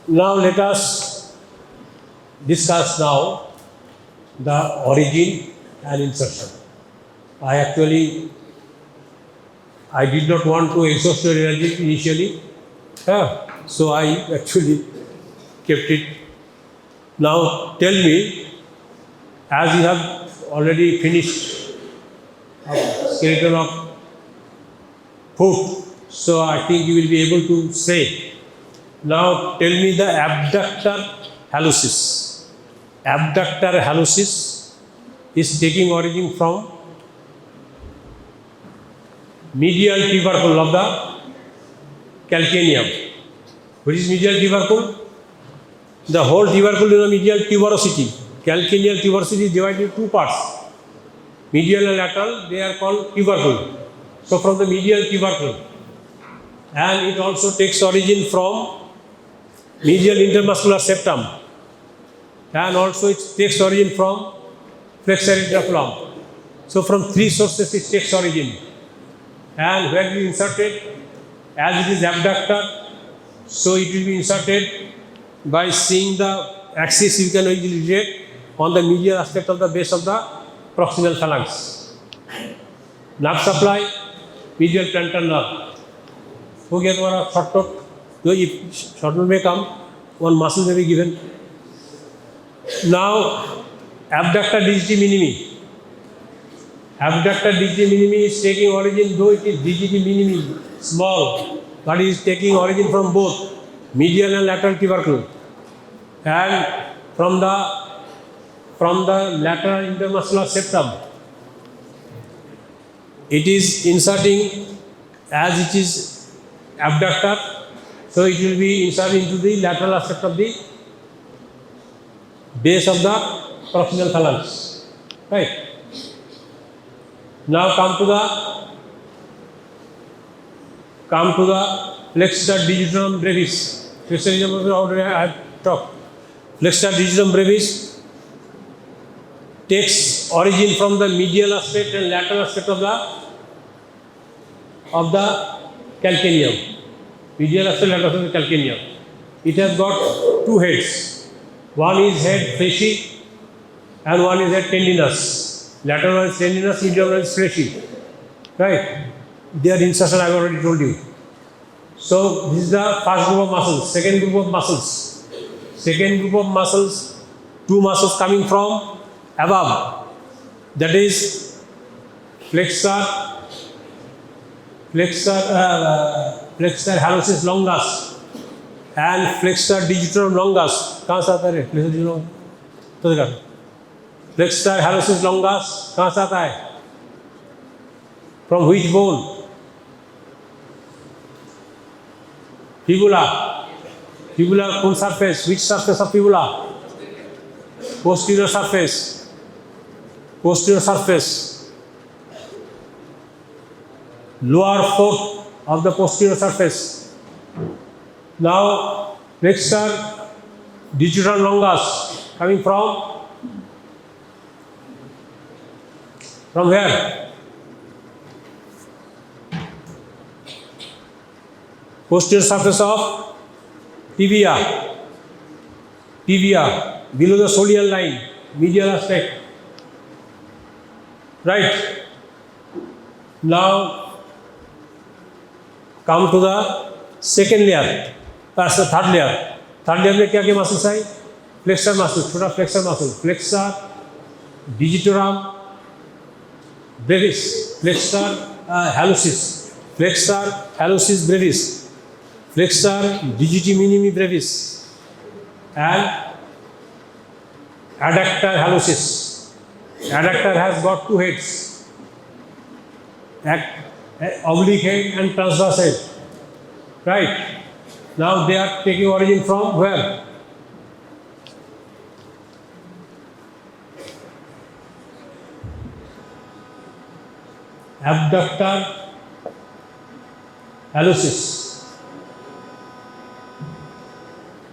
Now let us discuss now the origin and insertion. I did not want to exhaust your energy initially, so I actually kept it. Now tell me, as you have already finished skeleton of foot, so I think you will be able to say. Now tell me the abductor hallucis. Abductor hallucis is taking origin from medial tubercle of the calcaneum. What is medial tubercle? The whole tubercle is a medial tuberosity. Calcaneal tuberosity is divided into two parts. Medial and lateral, they are called tubercle. So from the medial tubercle. And it also takes origin from medial intermuscular septum. And also it takes origin from flexor interculum. So from three sources it takes origin. And when we insert it, as it is abductor, so it will be inserted by seeing the axis. You can easily relate on the medial aspect of the base of the proximal phalanx. Nerve supply, medial plantar nerve. हो गया तुम्हारा short note. So if short note may come, one muscle may be given. Now, abductor digiti minimi. Abductor digiti minimi is taking origin, though it is digiti minimi, small, but it is taking origin from both medial and lateral tubercle. And from the lateral intermuscular septum. It is inserting as it is abductor, so it will be inserted into the lateral aspect of the base of the proximal phalanx. Right. Now come to the flexor digitorum brevis. Flexor digitorum already I have talked. Flexor digitorum brevis takes origin from the medial aspect and lateral aspect of the calcaneum. Medial aspect, lateral aspect of the calcaneum. It has got two heads. One is head fleshy and one is head tendinous. Lateral one is tendinous, medial one is fleshy. Right? Their insertion I have already told you. So this is the first group of muscles. Second group of muscles. Second group of muscles, two muscles coming from above. That is flexor hallucis longus and flexor digitorum longus. कहाँ से आता है flexor digitorum? तो देखा flexor hallucis longus कहाँ से आता है? From which bone? Fibula. Fibula कौन surface? Which surface of fibula? Posterior surface. Posterior surface. Lower fourth of the posterior surface. Now flexor digitorum longus coming from where? Posterior surface of tibia. Tibia below the soleal line, medial aspect. Right. Now come to the second layer, that's the third layer. Third layer में क्या muscles है? Flexor muscle, छोटा flexor muscle, flexor digitorum brevis, flexor hallucis, flexor hallucis brevis, flexor digiti minimi brevis, and adductor hallucis. Adductor has got two heads, oblique head and transverse head. Right. Now they are taking origin from where? Abductor hallucis.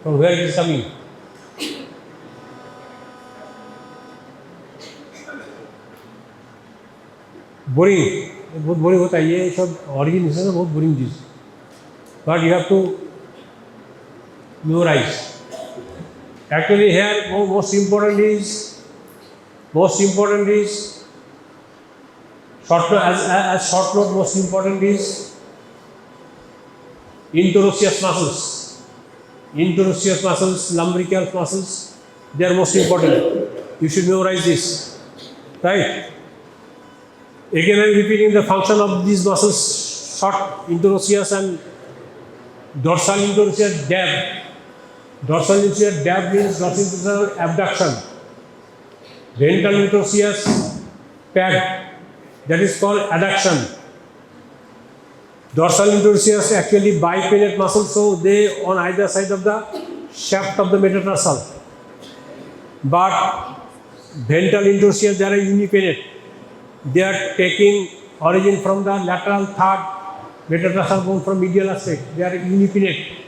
From where it is coming? Boring. बहुत boring होता है ये सब origin है ना, बहुत boring चीज. But you have to memorize. Actually here most important is short note, as short note most important is interosseous muscles. Interosseous muscles, lumbrical muscles, they are most important. You should memorize this. Right? Again I am repeating the function of these muscles: short interosseous and dorsal interosseous dab. Dorsal interosseous dab means dorsal interosseous abduction. Ventral interosseous pad, that is called adduction. Dorsal interosseous actually bipinnate muscles, so they on either side of the shaft of the metatarsal. But ventral interosseous, they are unipinnate. They are taking origin from the lateral third metatarsal bone from medial aspect. They are unipinnate.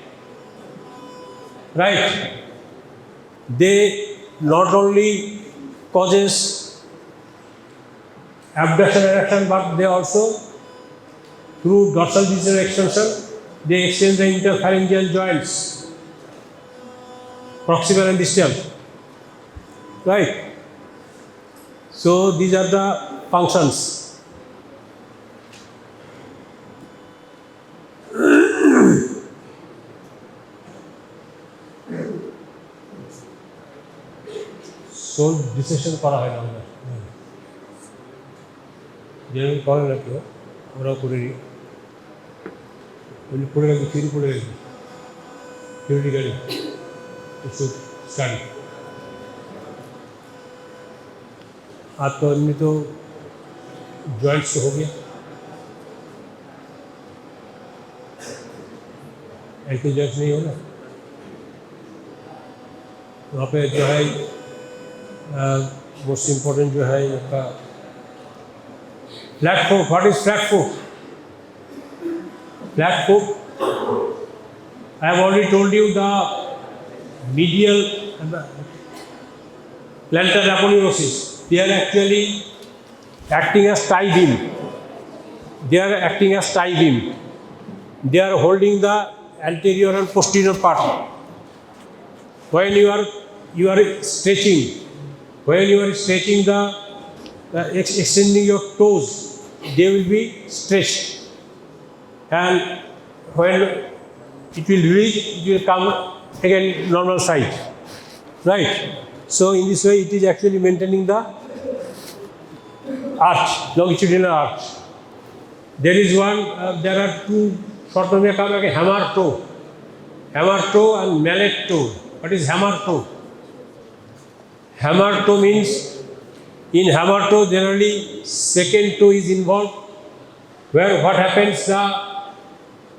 Right? They not only causes abduction and adduction, but they also, through dorsal digitorum extension, they extend the interphalangeal joints, proximal and distal. Right? So these are the functions. So dissection করা হয় না আমরা, যেরকম করে রাখি আমরাও করে নিই, পড়ে রাখি, থিওরি পড়ে রাখি, থিওরিটিক্যালি to study. आप तो इनमें तो जॉइंट्स हो गया, एंकल जॉइंट्स नहीं होगा, वहाँ पे जो है मोस्ट इम्पोर्टेंट जो है आपका flat foot. What is flat foot? Flat foot, I have already told you the medial plantar aponeurosis. They are actually acting as tie beam. They are acting as tie beam. They are holding the anterior and posterior part. When you are stretching, when you are stretching extending your toes, they will be stretched. And when it will release, it will come again normal size, right? So in this way, it is actually maintaining the arch, longitudinal arch. There is one. There are two short term like hammer toe and mallet toe. What is hammer toe? Hammer toe means in hammer toe generally second toe is involved, where what happens, the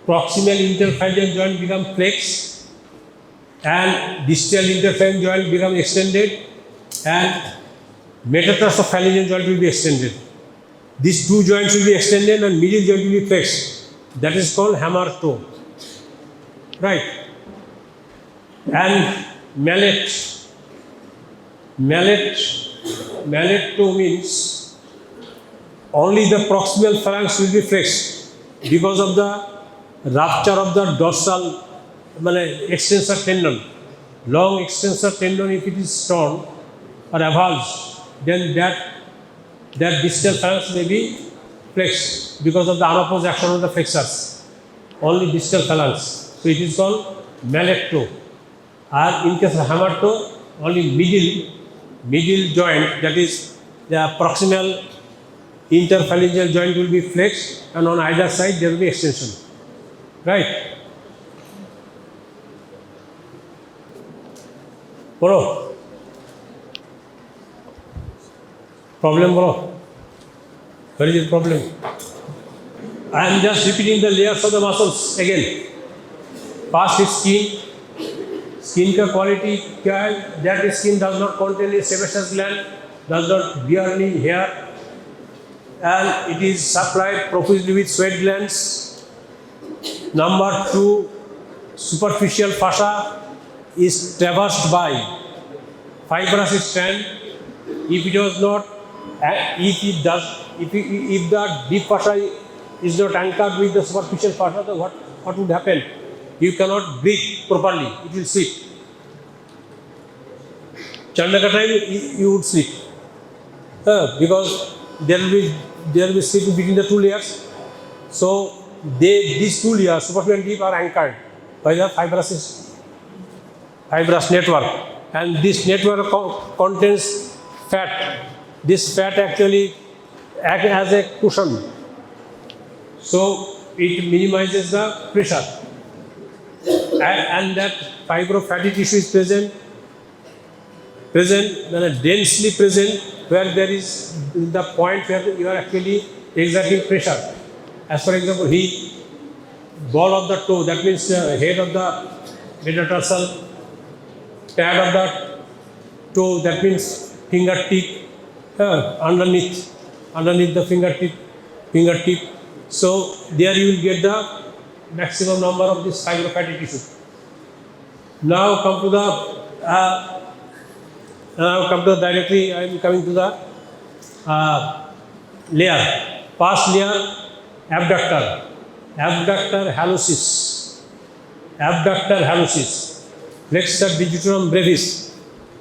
proximal interphalangeal joint become flexed and distal interphalangeal joint become extended and metatarsophalangeal joint will be extended. These two joints will be extended and medial joint will be flexed. That is called hammer toe, right? And mallet toe means only the proximal phalanx will be flexed because of the rupture of the dorsal extensor tendon. Long extensor tendon, if it is torn or avulsed, then that distal phalanx may be flexed because of the unopposed action of the flexors. Only distal phalanx. So it is called mallet toe. And in case of hammer toe, only medial joint, that is the proximal interphalangeal joint will be flexed, and on either side there will be extension, right? Bro, problem bro, where is the problem? I am just repeating the layers of the muscles again. First is skin का quality क्या है? That skin does not contain a sebaceous gland, does not bear any hair, and it is supplied profusely with sweat glands. Number 2, superficial fascia is traversed by fibrous strand. If it was not, if the deep fascia is not anchored with the superficial fascia, then what would happen? You cannot breathe properly. It will sleep. Chandaka time you would sleep, because there will be sleep between the two layers. So these two layers, superficial and deep, are anchored by the fibrous network, and this network contains fat. This fat actually acts as a cushion, so it minimizes the pressure, and that fibro-fatty tissue is present, densely present, where there is the point where you are actually exerting pressure. As for example, ball of the toe, that means head of the metatarsal, pad of the toe, that means fingertip, underneath the fingertip. So there you will get the maximum number of this fibro-fatty tissue. Now come to the directly, I am coming to the layer. First layer, abductor hallucis, flexor digitorum brevis,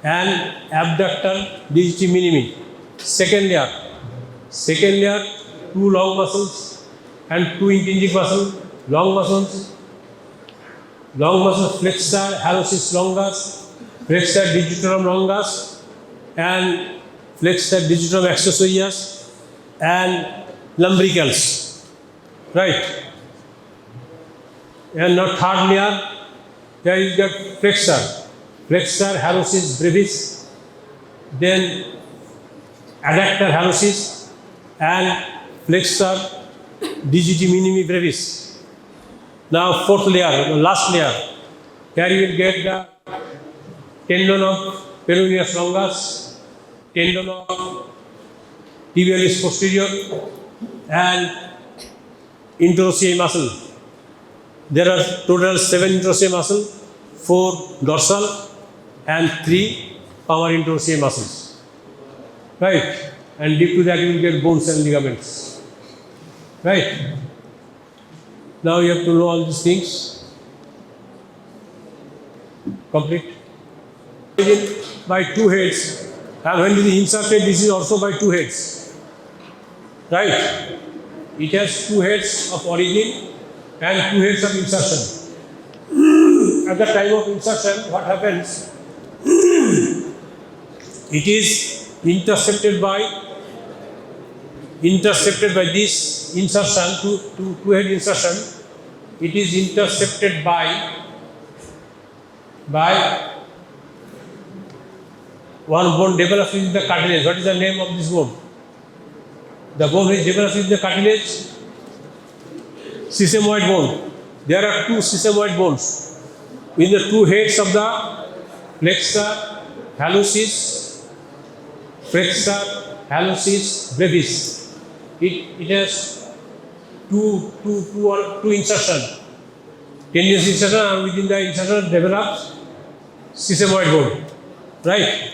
and abductor digiti minimi. Second layer, two long muscles and two intrinsic muscles. Long muscles, flexor hallucis longus, flexor digitorum longus, and flexor digitorum accessorius, and lumbricals, right? And now third layer, there is the flexor hallucis brevis, then adductor hallucis, and flexor digitorum brevis. Now fourth layer, the last layer. Here you will get the tendon of peroneus longus, tendon of tibialis posterior, and interossei muscle. There are total 7 interossei muscles, 4 dorsal and 3 palmar interossei muscles. Right? And deep to that you will get bones and ligaments. Right? Now you have to know all these things. Complete. By 2 heads, and when it is inserted, this is also by 2 heads. Right? It has 2 heads of origin and 2 heads of insertion. At the time of insertion, what happens? It is intercepted by this insertion, two head insertion. It is intercepted by one bone develops in the cartilage. What is the name of this bone? The bone which develops in the cartilage, sesamoid bone. There are 2 sesamoid bones in the 2 heads of the flexor, hallucis, brevis. It has two insertion. Tendinous insertion, and within the insertion develops sesamoid bone. Right?